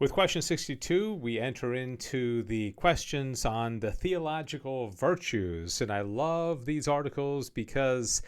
With question 62, we enter into the questions on the theological virtues. And I love these articles because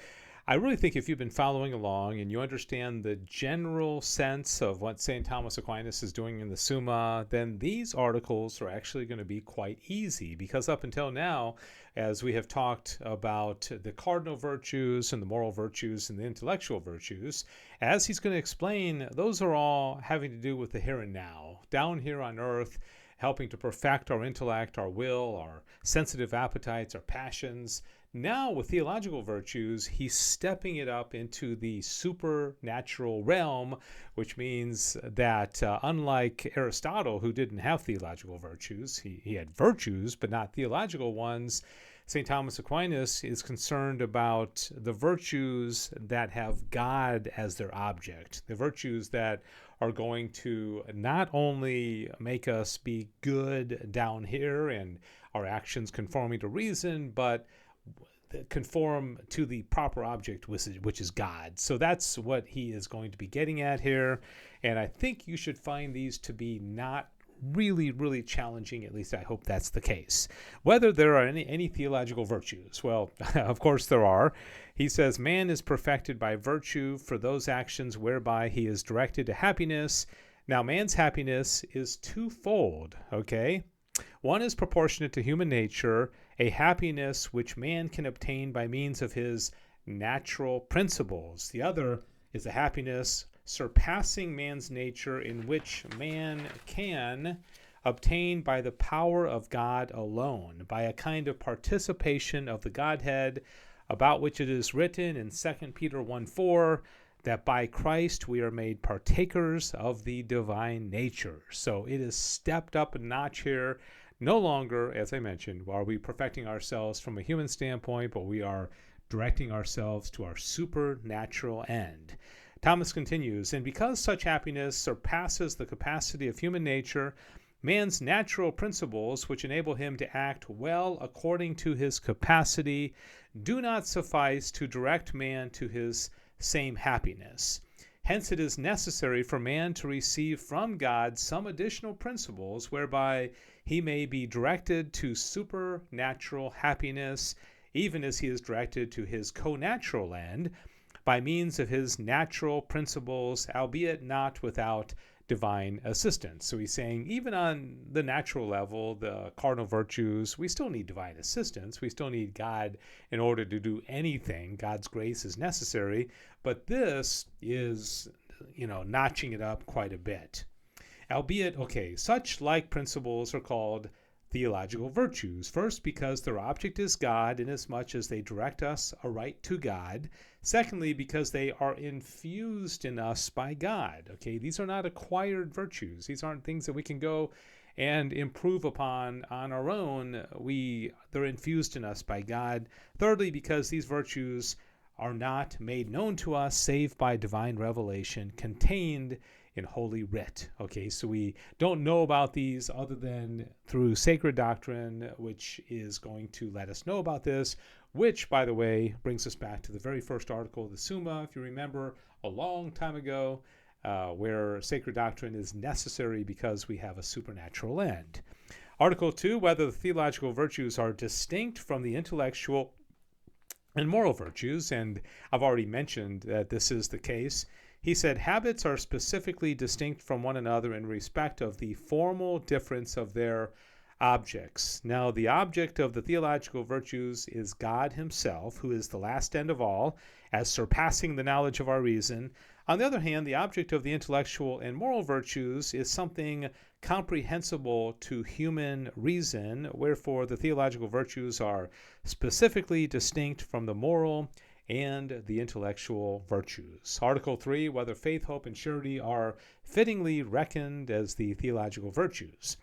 I really think if you've been following along and you understand the general sense of what St. Thomas Aquinas is doing in the Summa, then these articles are actually going to be quite easy, because up until now, as we have talked about the cardinal virtues and the moral virtues and the intellectual virtues, as he's going to explain, those are all having to do with the here and now, down here on earth, helping to perfect our intellect, our will, our sensitive appetites, our passions. Now, with theological virtues, he's stepping it up into the supernatural realm, which means that unlike Aristotle, who didn't have theological virtues, he had virtues, but not theological ones, St. Thomas Aquinas is concerned about the virtues that have God as their object, the virtues that are going to not only make us be good down here and our actions conforming to reason, but conform to the proper object, which is God. So that's what he is going to be getting at here. And I think you should find these to be not really challenging. At least I hope that's the case. Whether there are any theological virtues, well, of course there are. He says, man is perfected by virtue for those actions whereby he is directed to happiness. Now, man's happiness is twofold, okay? One is proportionate to human nature, a happiness which man can obtain by means of his natural principles. The other is a happiness surpassing man's nature, in which man can obtain by the power of God alone, by a kind of participation of the Godhead, about which it is written in 2 Peter 1:4, that by Christ we are made partakers of the divine nature. So it is stepped up a notch here. No longer, as I mentioned, are we perfecting ourselves from a human standpoint, but we are directing ourselves to our supernatural end. Thomas continues, and because such happiness surpasses the capacity of human nature, man's natural principles, which enable him to act well according to his capacity, do not suffice to direct man to his same happiness. Hence it is necessary for man to receive from God some additional principles whereby he may be directed to supernatural happiness, even as he is directed to his connatural end, by means of his natural principles, albeit not without divine assistance. So he's saying even on the natural level, the cardinal virtues, we still need divine assistance. We still need God in order to do anything. God's grace is necessary, but this is, notching it up quite a bit. Albeit, such like principles are called theological virtues. First, because their object is God, inasmuch as they direct us aright to God. Secondly, because they are infused in us by God. These are not acquired virtues. These aren't things that we can go and improve upon on our own. They're infused in us by God. Thirdly, because these virtues are not made known to us save by divine revelation contained in Holy Writ. So we don't know about these other than through sacred doctrine, which is going to let us know about this, which, by the way, brings us back to the very first article of the Summa, if you remember, a long time ago, where sacred doctrine is necessary because we have a supernatural end. Article 2, whether the theological virtues are distinct from the intellectual and moral virtues, and I've already mentioned that this is the case. He said habits are specifically distinct from one another in respect of the formal difference of their objects. Now, the object of the theological virtues is God himself, who is the last end of all, as surpassing the knowledge of our reason. On the other hand, the object of the intellectual and moral virtues is something comprehensible to human reason, wherefore the theological virtues are specifically distinct from the moral and the intellectual virtues. Article 3, whether faith, hope, and charity are fittingly reckoned as the theological virtues.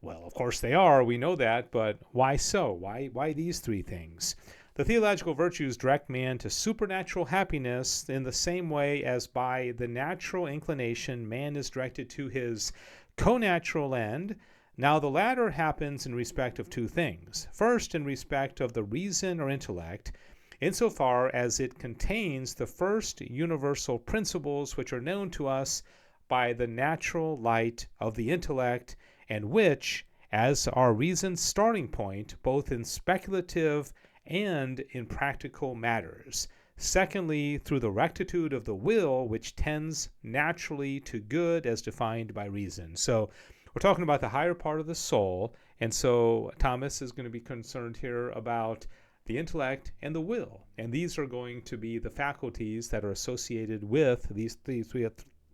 Well, of course they are, we know that, but why so? Why these three things? The theological virtues direct man to supernatural happiness in the same way as by the natural inclination man is directed to his connatural end. Now the latter happens in respect of two things. First, in respect of the reason or intellect, insofar as it contains the first universal principles which are known to us by the natural light of the intellect, and which, as our reason's starting point, both in speculative and in practical matters. Secondly, through the rectitude of the will, which tends naturally to good as defined by reason. So we're talking about the higher part of the soul, and so Thomas is going to be concerned here about the intellect and the will, and these are going to be the faculties that are associated with these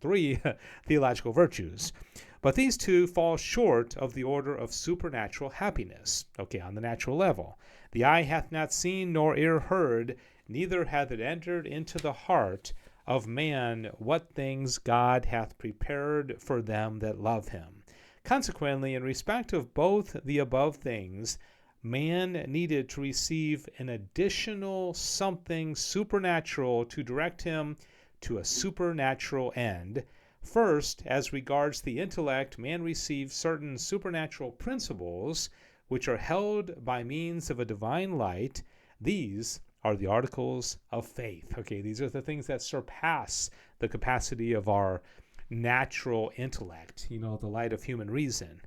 three theological virtues. But these two fall short of the order of supernatural happiness, okay, on the natural level. The eye hath not seen nor ear heard, neither hath it entered into the heart of man what things God hath prepared for them that love him. Consequently, in respect of both the above things, man needed to receive an additional something supernatural to direct him to a supernatural end. First, as regards the intellect, man receives certain supernatural principles which are held by means of a divine light. These are the articles of faith. Okay, these are the things that surpass the capacity of our natural intellect, the light of human reason,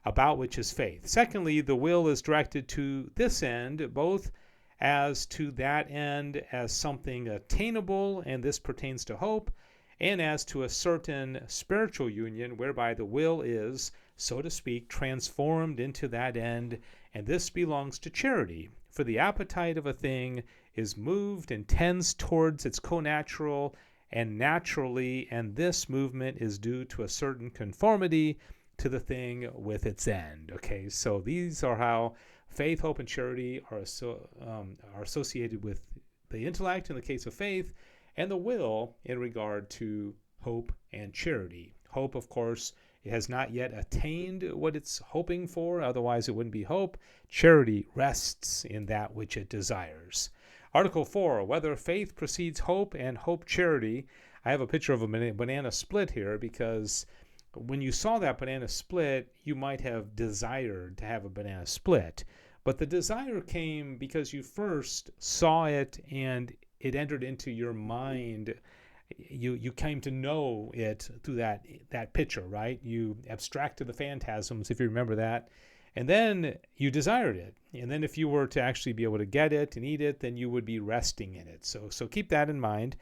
about which is faith. Secondly, the will is directed to this end, both as to that end as something attainable, and this pertains to hope, and as to a certain spiritual union whereby the will is, so to speak, transformed into that end, and this belongs to charity. For the appetite of a thing is moved and tends towards its connatural and naturally, and this movement is due to a certain conformity to the thing with its end. Okay, so these are how faith, hope, and charity are associated with the intellect in the case of faith, and the will in regard to hope and charity. Hope, of course, it has not yet attained what it's hoping for, otherwise it wouldn't be hope. Charity rests in that which it desires. Article 4, whether faith precedes hope and hope charity. I have a picture of a banana split here because when you saw that banana split, you might have desired to have a banana split. But the desire came because you first saw it and it entered into your mind. You came to know it through that picture, right? You abstracted the phantasms, if you remember that. And then you desired it. And then if you were to actually be able to get it and eat it, then you would be resting in it. So keep that in mind.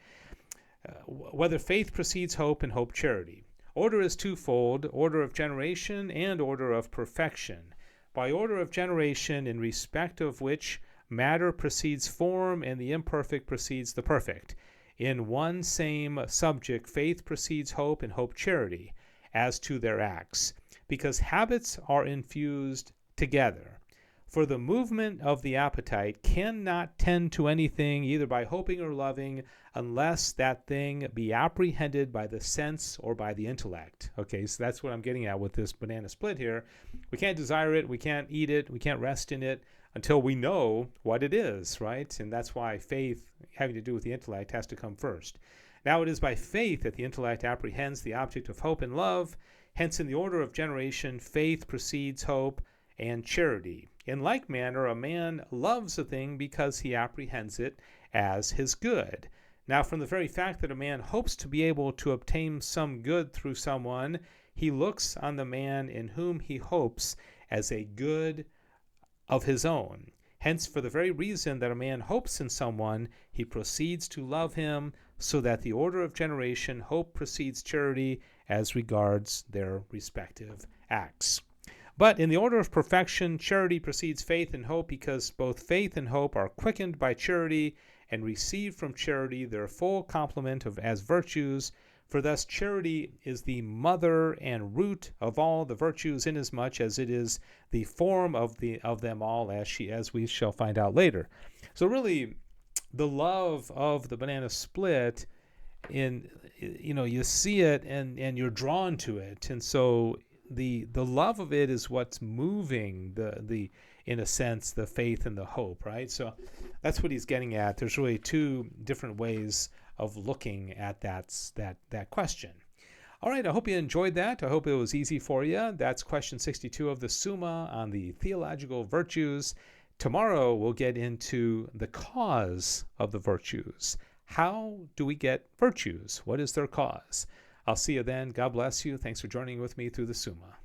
Whether faith precedes hope and hope charity. Order is twofold, order of generation and order of perfection. By order of generation, in respect of which matter precedes form and the imperfect precedes the perfect. In one same subject, faith precedes hope and hope charity, as to their acts, because habits are infused together. For the movement of the appetite cannot tend to anything either by hoping or loving unless that thing be apprehended by the sense or by the intellect. Okay, so that's what I'm getting at with this banana split here. We can't desire it, we can't eat it, we can't rest in it until we know what it is, right? And that's why faith, having to do with the intellect, has to come first. Now it is by faith that the intellect apprehends the object of hope and love. Hence, in the order of generation, faith precedes hope and charity. In like manner, a man loves a thing because he apprehends it as his good. Now, from the very fact that a man hopes to be able to obtain some good through someone, he looks on the man in whom he hopes as a good of his own. Hence, for the very reason that a man hopes in someone, he proceeds to love him, so that the order of generation, hope precedes charity as regards their respective acts. But in the order of perfection, charity precedes faith and hope, because both faith and hope are quickened by charity and receive from charity their full complement as virtues. For thus charity is the mother and root of all the virtues, inasmuch as it is the form of them all, as we shall find out later. So really, the love of the banana split, you see it and you're drawn to it, and so the love of it is what's moving the in a sense the faith and the hope, right? So that's what he's getting at. There's really two different ways of looking at that question. All right, I hope you enjoyed that. I hope it was easy for you. That's question 62 of the Summa on the theological virtues. Tomorrow we'll get into the cause of the virtues. How do we get virtues? What is their cause? I'll see you then. God bless you. Thanks for joining with me through the Summa.